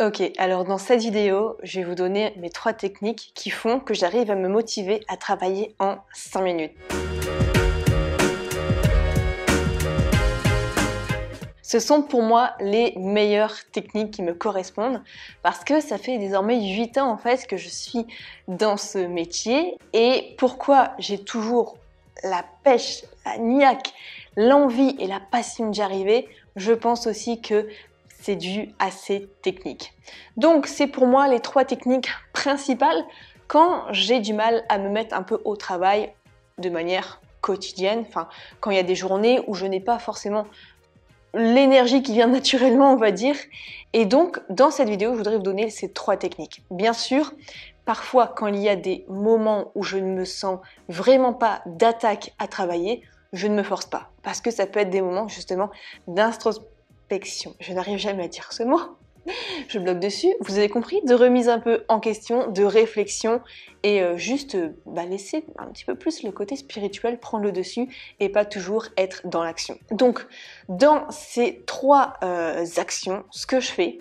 Ok, alors dans cette vidéo, je vais vous donner mes 3 techniques qui font que j'arrive à me motiver à travailler en 5 minutes. Ce sont pour moi les meilleures techniques qui me correspondent parce que ça fait désormais 8 ans en fait que je suis dans ce métier. Et pourquoi j'ai toujours la pêche, la niaque, l'envie et la passion d'y arriver, je pense aussi que c'est dû à ces techniques. Donc c'est pour moi les 3 techniques principales quand j'ai du mal à me mettre un peu au travail de manière quotidienne, enfin quand il y a des journées où je n'ai pas forcément l'énergie qui vient naturellement, on va dire. Et donc, dans cette vidéo, je voudrais vous donner ces 3 techniques. Bien sûr, parfois, quand il y a des moments où je ne me sens vraiment pas d'attaque à travailler, je ne me force pas. Parce que ça peut être des moments, justement, d'introspection. Je n'arrive jamais à dire ce mot. Je bloque dessus, vous avez compris, de remise un peu en question, de réflexion et juste laisser un petit peu plus le côté spirituel prendre le dessus et pas toujours être dans l'action. Donc dans ces 3 actions, ce que je fais,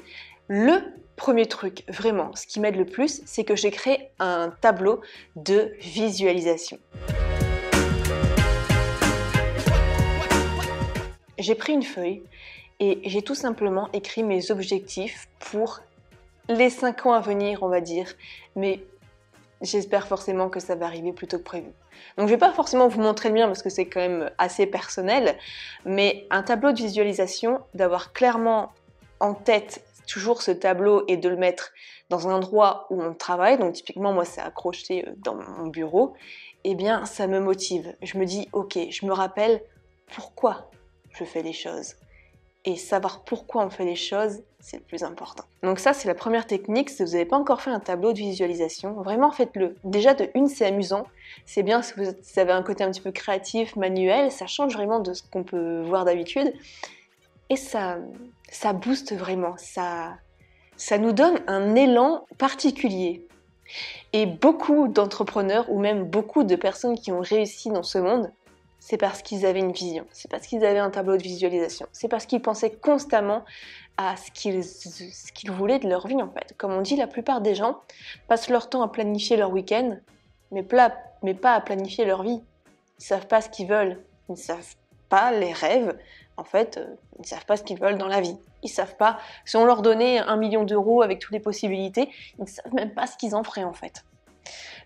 le premier truc vraiment, ce qui m'aide le plus, c'est que j'ai créé un tableau de visualisation. J'ai pris une feuille et j'ai tout simplement écrit mes objectifs pour les 5 ans à venir, on va dire. Mais j'espère forcément que ça va arriver plus tôt que prévu. Donc je vais pas forcément vous montrer le mien parce que c'est quand même assez personnel. Mais un tableau de visualisation, d'avoir clairement en tête toujours ce tableau et de le mettre dans un endroit où on travaille. Donc typiquement moi c'est accroché dans mon bureau. Eh bien ça me motive. Je me dis ok, je me rappelle pourquoi je fais les choses. Et savoir pourquoi on fait les choses, c'est le plus important. Donc ça, c'est la première technique. Si vous n'avez pas encore fait un tableau de visualisation, vraiment faites-le. Déjà, de une, c'est amusant. C'est bien si vous avez un côté un petit peu créatif, manuel. Ça change vraiment de ce qu'on peut voir d'habitude. Et ça booste vraiment. Ça nous donne un élan particulier. Et beaucoup d'entrepreneurs, ou même beaucoup de personnes qui ont réussi dans ce monde, c'est parce qu'ils avaient une vision, c'est parce qu'ils avaient un tableau de visualisation, c'est parce qu'ils pensaient constamment à ce qu'ils voulaient de leur vie en fait. Comme on dit, la plupart des gens passent leur temps à planifier leur week-end, mais pas à planifier leur vie. Ils ne savent pas ce qu'ils veulent, ils ne savent pas les rêves, en fait, ils ne savent pas ce qu'ils veulent dans la vie. Ils ne savent pas, si on leur donnait 1 million d'euros avec toutes les possibilités, ils ne savent même pas ce qu'ils en feraient en fait.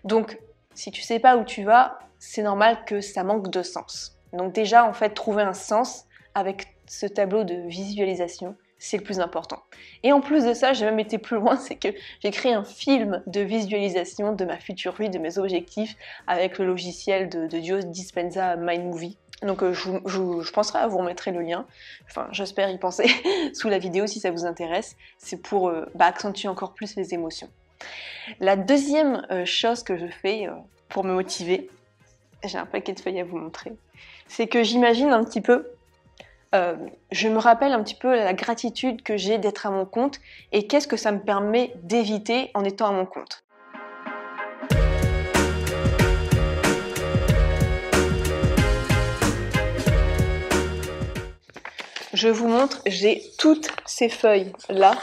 Donc, si tu ne sais pas où tu vas, c'est normal que ça manque de sens. Donc déjà, en fait, trouver un sens avec ce tableau de visualisation, c'est le plus important. Et en plus de ça, j'ai même été plus loin, c'est que j'ai créé un film de visualisation de ma future vie, de mes objectifs, avec le logiciel de Joe Dispenza MindMovie. Donc je penserai à vous remettre le lien, enfin j'espère y penser sous la vidéo si ça vous intéresse. C'est pour accentuer encore plus les émotions. La deuxième chose que je fais pour me motiver, j'ai un paquet de feuilles à vous montrer, c'est que j'imagine un petit peu, je me rappelle un petit peu la gratitude que j'ai d'être à mon compte et qu'est-ce que ça me permet d'éviter en étant à mon compte. Je vous montre, j'ai toutes ces feuilles là.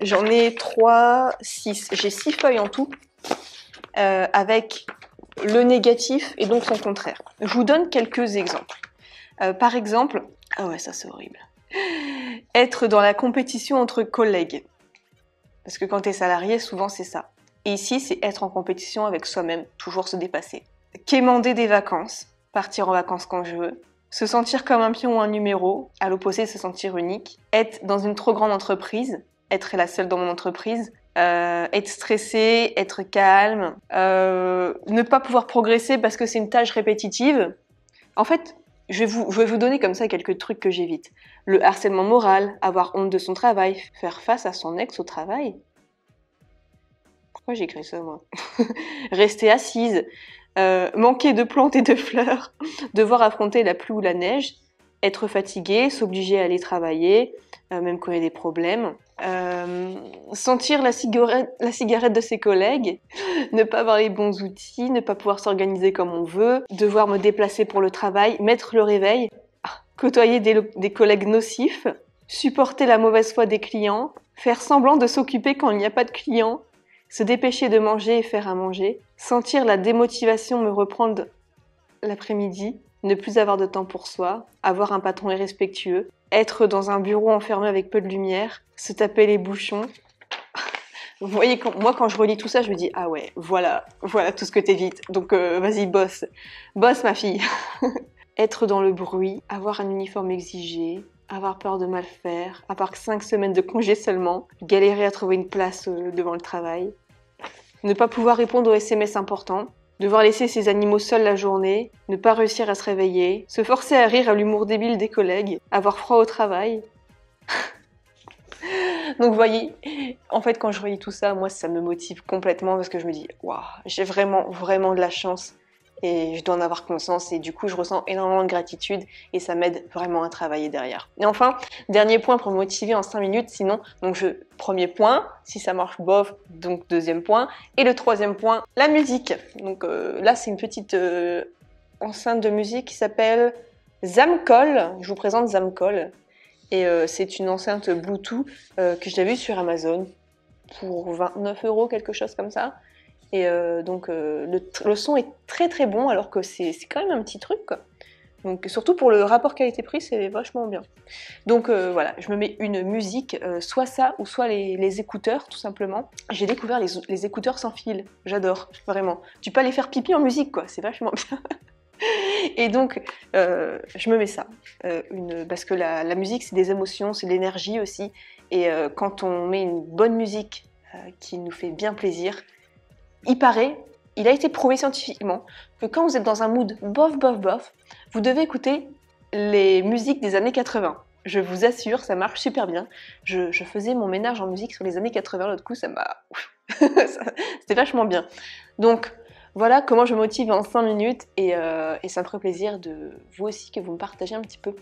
J'en ai 3, 6. J'ai 6 feuilles en tout, avec le négatif et donc son contraire. Je vous donne quelques exemples. Par exemple, ah ouais, ça c'est horrible. Être dans la compétition entre collègues. Parce que quand tu es salarié, souvent c'est ça. Et ici, c'est être en compétition avec soi-même, toujours se dépasser. Quémander des vacances, partir en vacances quand je veux. Se sentir comme un pion ou un numéro, à l'opposé, se sentir unique. Être dans une trop grande entreprise, être la seule dans mon entreprise. Être stressé, être calme, ne pas pouvoir progresser parce que c'est une tâche répétitive. En fait, je vais vous donner comme ça quelques trucs que j'évite. Le harcèlement moral, avoir honte de son travail, faire face à son ex au travail. Pourquoi j'ai écrit ça, moi? Rester assise, manquer de plantes et de fleurs, devoir affronter la pluie ou la neige, être fatigué, s'obliger à aller travailler, même quand il y a des problèmes. Sentir la cigarette de ses collègues, ne pas avoir les bons outils, ne pas pouvoir s'organiser comme on veut, devoir me déplacer pour le travail, mettre le réveil, côtoyer des collègues nocifs, supporter la mauvaise foi des clients, faire semblant de s'occuper quand il n'y a pas de clients, se dépêcher de manger et faire à manger, sentir la démotivation me reprendre l'après-midi, ne plus avoir de temps pour soi, avoir un patron irrespectueux, être dans un bureau enfermé avec peu de lumière, se taper les bouchons. Vous voyez, moi quand je relis tout ça, je me dis ah ouais, voilà tout ce que t'évites. Donc vas-y, bosse ma fille. Être dans le bruit, avoir un uniforme exigé, avoir peur de mal faire, avoir 5 semaines de congé seulement, galérer à trouver une place devant le travail, ne pas pouvoir répondre aux SMS importants, devoir laisser ses animaux seuls la journée, ne pas réussir à se réveiller, se forcer à rire à l'humour débile des collègues, avoir froid au travail. Donc vous voyez, en fait quand je relis tout ça, moi ça me motive complètement parce que je me dis waouh, j'ai vraiment de la chance et je dois en avoir conscience et du coup je ressens énormément de gratitude et ça m'aide vraiment à travailler derrière. Et enfin, dernier point pour me motiver en 5 minutes, sinon, donc premier point, si ça marche bof, donc deuxième point, et le troisième point, la musique. Donc là c'est une petite enceinte de musique qui s'appelle Zamcol, je vous présente Zamcol. Et c'est une enceinte Bluetooth que j'avais vue sur Amazon pour 29 €, quelque chose comme ça. Et donc le son est très bon alors que c'est quand même un petit truc quoi. Donc surtout pour le rapport qualité-prix, c'est vachement bien. Donc voilà, je me mets une musique, soit ça ou soit les écouteurs tout simplement. J'ai découvert les écouteurs sans fil, j'adore, vraiment. Tu peux aller faire pipi en musique quoi, c'est vachement bien. Et donc, je me mets ça, parce que la musique, c'est des émotions, c'est de l'énergie aussi. Et quand on met une bonne musique qui nous fait bien plaisir, il a été prouvé scientifiquement que quand vous êtes dans un mood bof, vous devez écouter les musiques des années 80. Je vous assure, ça marche super bien. Je faisais mon ménage en musique sur les années 80, l'autre coup, ça m'a... C'était vachement bien. Donc, voilà comment je me motive en 5 minutes et ça me ferait plaisir de vous aussi que vous me partagez un petit peu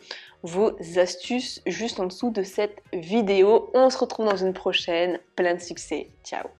vos astuces juste en dessous de cette vidéo. On se retrouve dans une prochaine. Plein de succès. Ciao.